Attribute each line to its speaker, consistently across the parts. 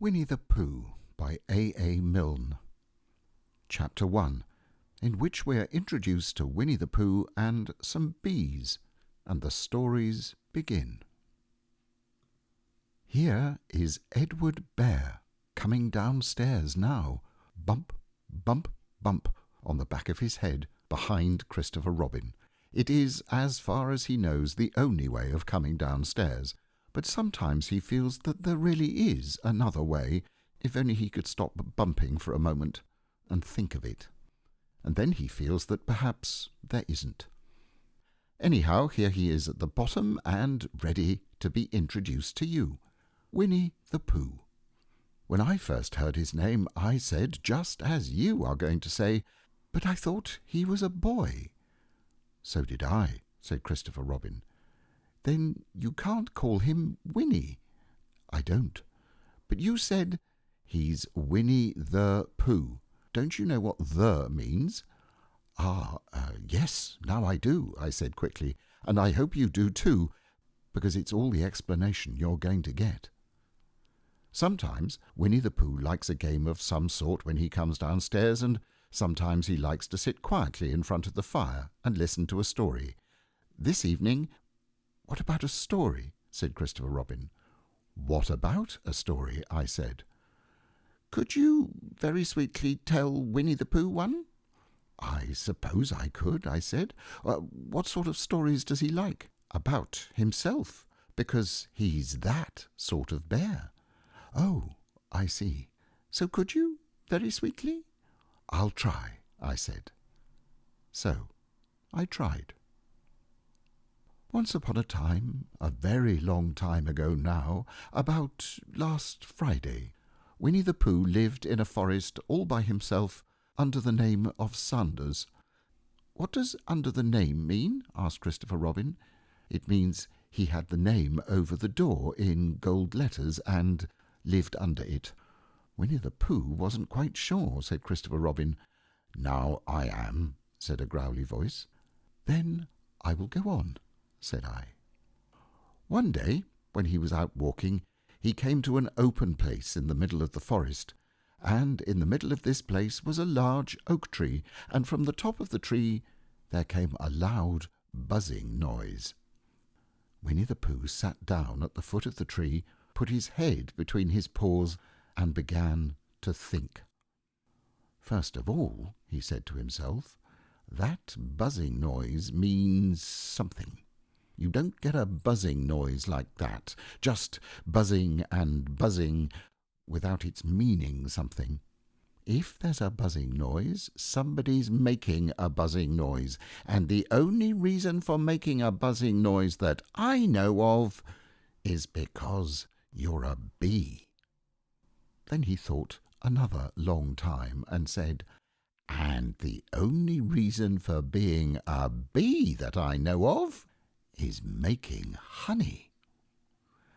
Speaker 1: Winnie the Pooh by A. Milne. Chapter 1, in which we are introduced to Winnie the Pooh and some bees, and the stories begin. Here is Edward Bear coming downstairs now, bump, bump, bump, on the back of his head, behind Christopher Robin. It is, as far as he knows, the only way of coming downstairs, but sometimes he feels that there really is another way, if only he could stop bumping for a moment and think of it. And then he feels that perhaps there isn't. Anyhow, here he is at the bottom and ready to be introduced to you. Winnie the Pooh. When I first heard his name, I said, just as you are going to say, but I thought he was a boy. So did I, said Christopher Robin. Then you can't call him Winnie. I don't. But you said he's Winnie the Pooh. Don't you know what "the" means? Yes, now I do, I said quickly, and I hope you do too, because it's all the explanation you're going to get. Sometimes Winnie the Pooh likes a game of some sort when he comes downstairs, and sometimes he likes to sit quietly in front of the fire and listen to a story. This evening... What about a story? Said Christopher Robin. What about a story? I said. Could you very sweetly tell Winnie the Pooh one? I suppose I could, I said. What sort of stories does he like? About himself, because he's that sort of bear. Oh, I see. So could you, very sweetly? I'll try, I said. So I tried. Once upon a time, a very long time ago now, about last Friday, Winnie the Pooh lived in a forest all by himself under the name of Sanders. What does under the name mean? Asked Christopher Robin. It means he had the name over the door in gold letters and lived under it. Winnie the Pooh wasn't quite sure, said Christopher Robin. Now I am, said a growly voice. Then I will go on, said I. One day, when he was out walking, he came to an open place in the middle of the forest, and in the middle of this place was a large oak tree, and from the top of the tree there came a loud buzzing noise. Winnie the Pooh sat down at the foot of the tree, put his head between his paws, and began to think. First of all, he said to himself, that buzzing noise means something. You don't get a buzzing noise like that, just buzzing and buzzing, without its meaning something. If there's a buzzing noise, somebody's making a buzzing noise, and the only reason for making a buzzing noise that I know of is because you're a bee. Then he thought another long time and said, and the only reason for being a bee that I know of is making honey.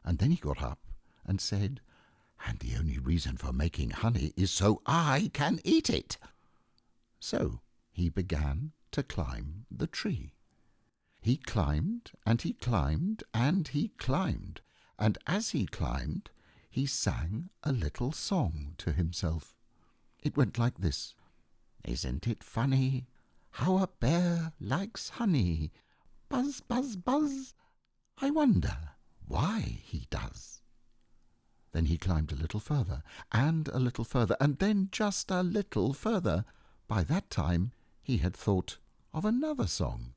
Speaker 1: And then he got up and said, and the only reason for making honey is so I can eat it. So he began to climb the tree. He climbed and he climbed and he climbed, and as he climbed, he sang a little song to himself. It went like this. Isn't it funny how a bear likes honey? Buzz, buzz, buzz. I wonder why he does. Then he climbed a little further, and a little further, and then just a little further. By that time he had thought of another song.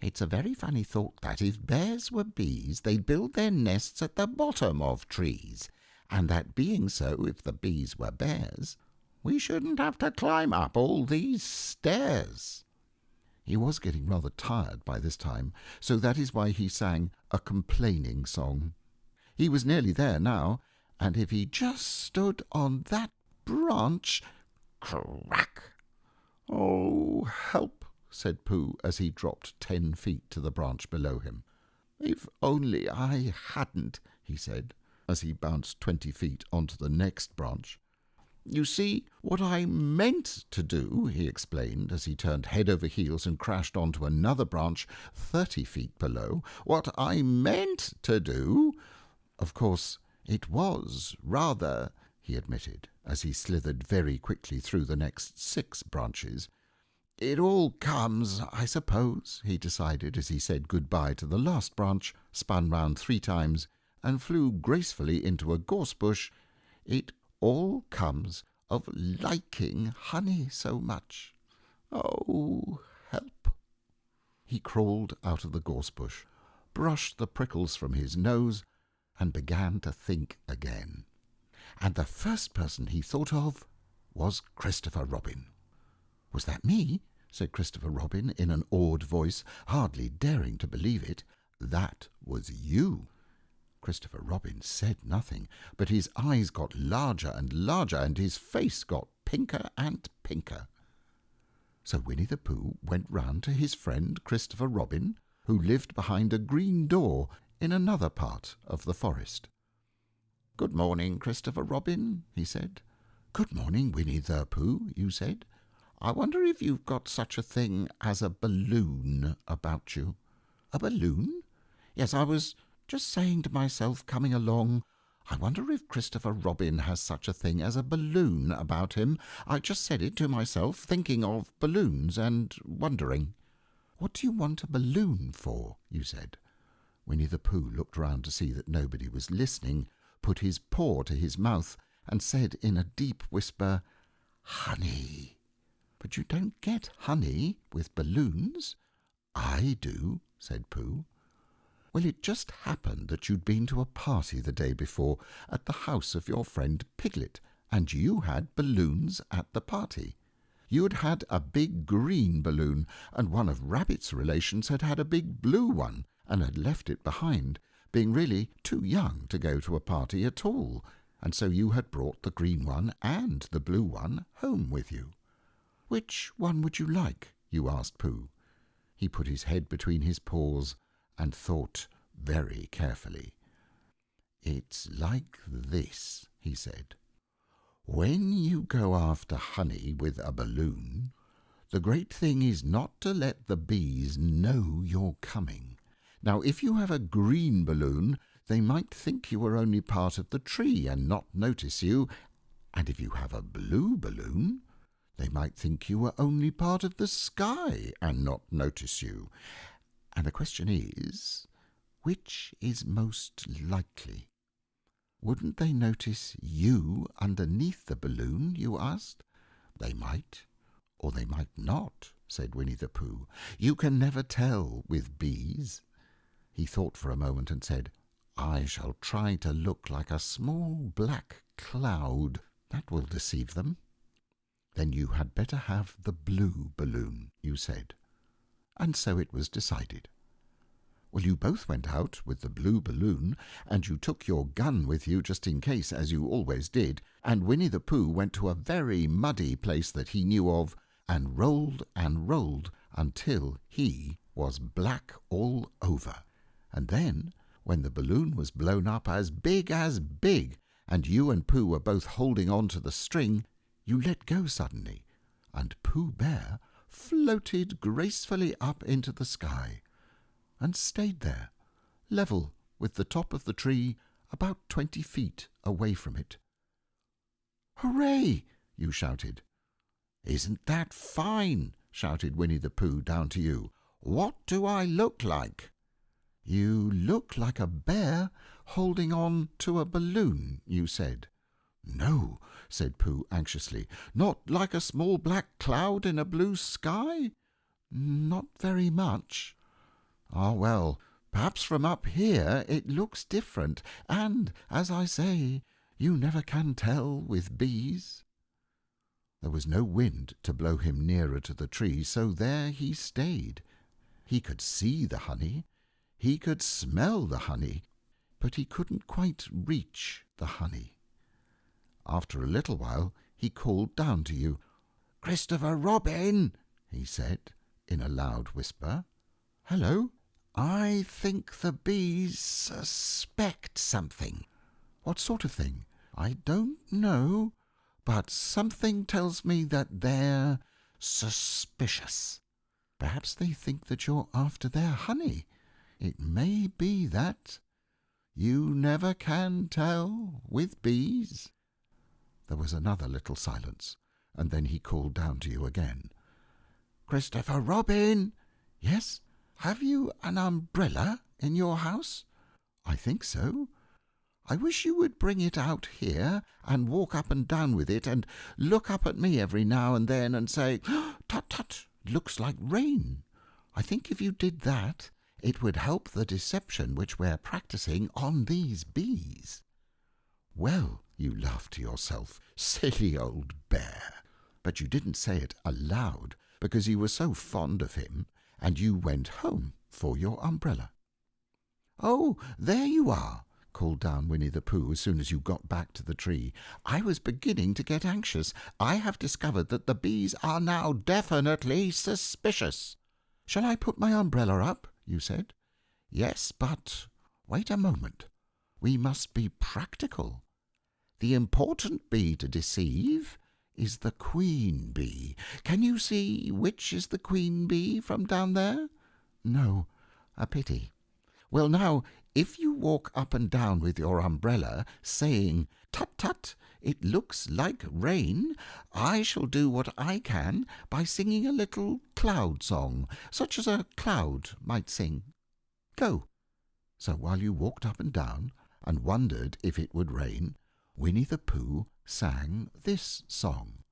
Speaker 1: It's a very funny thought that if bears were bees, they'd build their nests at the bottom of trees, and that being so, if the bees were bears, we shouldn't have to climb up all these stairs. He was getting rather tired by this time, so that is why he sang a complaining song. He was nearly there now, and if he just stood on that branch, crack! Oh, help, said Pooh as he dropped 10 feet to the branch below him. If only I hadn't, he said, as he bounced 20 feet onto the next branch. You see, what I meant to do, he explained, as he turned head over heels and crashed onto another branch 30 feet below, what I meant to do, of course, it was rather he admitted, as he slithered very quickly through the next 6 branches. "It all comes, I suppose," he decided as he said good-bye to the last branch, spun round 3 times, and flew gracefully into a gorse bush. "It all comes of liking honey so much. Oh, help!" He crawled out of the gorse bush, brushed the prickles from his nose, and began to think again. And the first person he thought of was Christopher Robin. "Was that me?" said Christopher Robin in an awed voice, hardly daring to believe it. "That was you." Christopher Robin said nothing, but his eyes got larger and larger, and his face got pinker and pinker. So Winnie the Pooh went round to his friend Christopher Robin, who lived behind a green door in another part of the forest. "Good morning, Christopher Robin," he said. "Good morning, Winnie the Pooh," you said. "I wonder if you've got such a thing as a balloon about you." "A balloon? Yes, I was just saying to myself coming along, I wonder if Christopher Robin has such a thing as a balloon about him. I just said it to myself, thinking of balloons and wondering." "What do you want a balloon for?" you said. Winnie the Pooh looked round to see that nobody was listening, put his paw to his mouth, and said in a deep whisper, "Honey." "But you don't get honey with balloons." "I do," said Pooh. "Well, it just happened that you'd been to a party the day before at the house of your friend Piglet, and you had balloons at the party. You had had a big green balloon, and one of Rabbit's relations had had a big blue one, and had left it behind, being really too young to go to a party at all, and so you had brought the green one and the blue one home with you." "Which one would you like?" you asked Pooh. He put his head between his paws and thought very carefully. "It's like this," he said. "When you go after honey with a balloon, the great thing is not to let the bees know you're coming. Now, if you have a green balloon, they might think you were only part of the tree and not notice you, and if you have a blue balloon, they might think you were only part of the sky and not notice you. And the question is, which is most likely? Wouldn't they notice you underneath the balloon, you asked? They might, or they might not, said Winnie the Pooh. You can never tell with bees. He thought for a moment and said, I shall try to look like a small black cloud. That will deceive them. Then you had better have the blue balloon, you said. And so it was decided. Well, you both went out with the blue balloon, and you took your gun with you just in case, as you always did, and Winnie the Pooh went to a very muddy place that he knew of, and rolled until he was black all over. And then, when the balloon was blown up as big, and you and Pooh were both holding on to the string, you let go suddenly, and Pooh Bear floated gracefully up into the sky, and stayed there, level with the top of the tree, about 20 feet away from it. Hooray! You shouted. Isn't that fine? Shouted Winnie the Pooh down to you. What do I look like? You look like a bear holding on to a balloon, you said. No, said Pooh anxiously, not like a small black cloud in a blue sky? Not very much. Ah, well, perhaps from up here it looks different, and, as I say, you never can tell with bees. There was no wind to blow him nearer to the tree, so there he stayed. He could see the honey, he could smell the honey, but he couldn't quite reach the honey. After a little while he called down to you. Christopher Robin, he said in a loud whisper. Hello? I think the bees suspect something. What sort of thing? I don't know, but something tells me that they're suspicious. Perhaps they think that you're after their honey. It may be that. You never can tell with bees. There was another little silence, and then he called down to you again. "Christopher Robin!" "Yes?" "Have you an umbrella in your house?" "I think so." "I wish you would bring it out here and walk up and down with it and look up at me every now and then and say, 'Tut, tut, looks like rain.' I think if you did that, it would help the deception which we're practicing on these bees." "Well," you laughed to yourself, "silly old bear." But you didn't say it aloud because you were so fond of him, and you went home for your umbrella. "Oh, there you are," called down Winnie the Pooh as soon as you got back to the tree. "I was beginning to get anxious. I have discovered that the bees are now definitely suspicious." "Shall I put my umbrella up?" you said. "Yes, but wait a moment. We must be practical. The important bee to deceive is the queen bee. Can you see which is the queen bee from down there?" "No, a pity." "Well, now, if you walk up and down with your umbrella, saying, 'Tut, tut, it looks like rain,' I shall do what I can by singing a little cloud song, such as a cloud might sing. Go." So while you walked up and down and wondered if it would rain, Winnie the Pooh sang this song: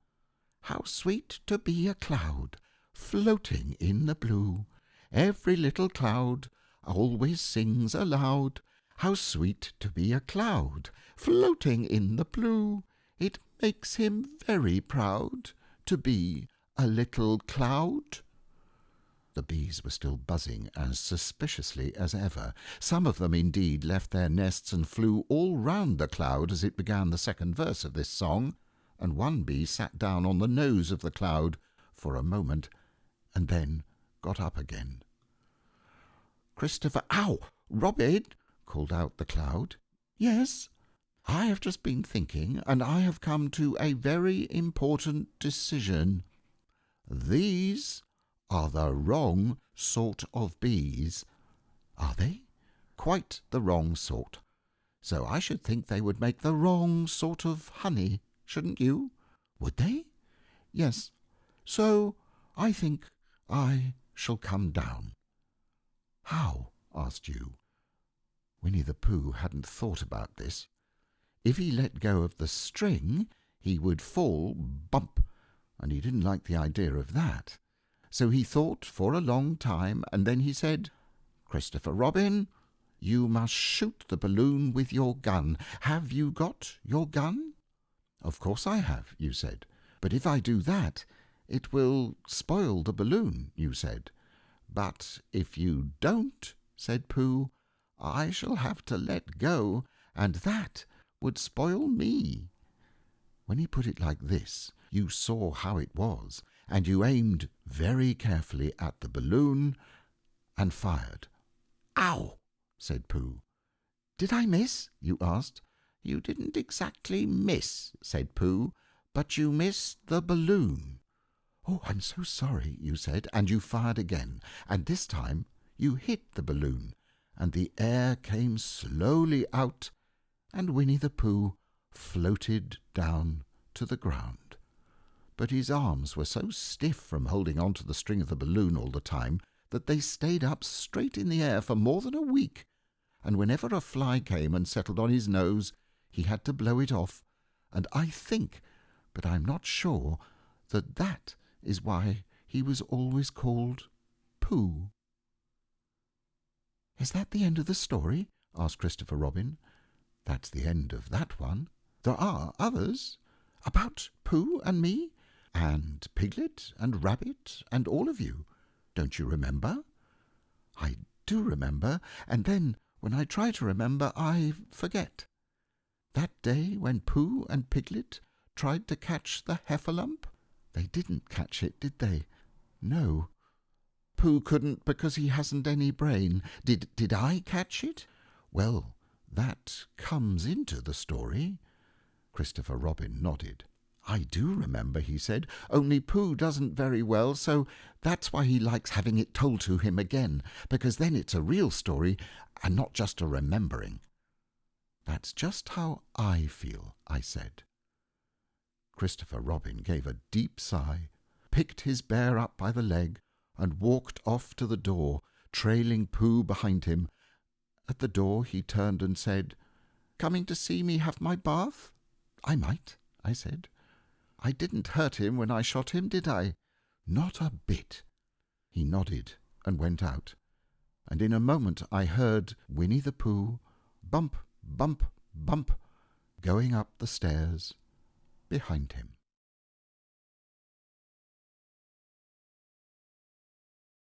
Speaker 1: "How sweet to be a cloud, floating in the blue. Every little cloud always sings aloud. How sweet to be a cloud, floating in the blue. It makes him very proud to be a little cloud." The bees were still buzzing as suspiciously as ever. Some of them, indeed, left their nests and flew all round the cloud as it began the second verse of this song, and one bee sat down on the nose of the cloud for a moment, and then got up again. "Christopher—" "Ow! Robin!" called out the cloud. "Yes?" "I have just been thinking, and I have come to a very important decision. These are the wrong sort of bees." "Are they?" "Quite the wrong sort. So I should think they would make the wrong sort of honey, shouldn't you?" "Would they?" "Yes. So I think I shall come down." "How?" asked you. Winnie the Pooh hadn't thought about this. If he let go of the string, he would fall bump, and he didn't like the idea of that. So he thought for a long time, and then he said, "Christopher Robin, you must shoot the balloon with your gun. Have you got your gun?" "Of course I have," you said. "But if I do that, it will spoil the balloon," you said. "But if you don't," said Pooh, "I shall have to let go, and that would spoil me." When he put it like this, you saw how it was, and you aimed very carefully at the balloon and fired. "Ow!" said Pooh. "Did I miss?" you asked. "You didn't exactly miss," said Pooh, "but you missed the balloon." "Oh, I'm so sorry," you said, and you fired again, and this time you hit the balloon, and the air came slowly out, and Winnie the Pooh floated down to the ground. But his arms were so stiff from holding on to the string of the balloon all the time that they stayed up straight in the air for more than a week, and whenever a fly came and settled on his nose, he had to blow it off, and I think, but I'm not sure, that is why he was always called Pooh. "Is that the end of the story?" asked Christopher Robin. "That's the end of that one. There are others, about Pooh and me, and Piglet and Rabbit and all of you. Don't you remember?" "I do remember, and then when I try to remember, I forget. That day when Pooh and Piglet tried to catch the heffalump, they didn't catch it, did they? No. Pooh couldn't because he hasn't any brain. Did I catch it? Well, that comes into the story." Christopher Robin nodded. "I do remember," he said, "only Pooh doesn't very well, so that's why he likes having it told to him again, because then it's a real story and not just a remembering." "That's just how I feel," I said. Christopher Robin gave a deep sigh, picked his bear up by the leg, and walked off to the door, trailing Pooh behind him. At the door he turned and said, "Coming to see me have my bath?" "I might," I said. "I didn't hurt him when I shot him, did I?" "Not a bit." He nodded and went out, and in a moment I heard Winnie the Pooh, bump, bump, bump, going up the stairs behind him.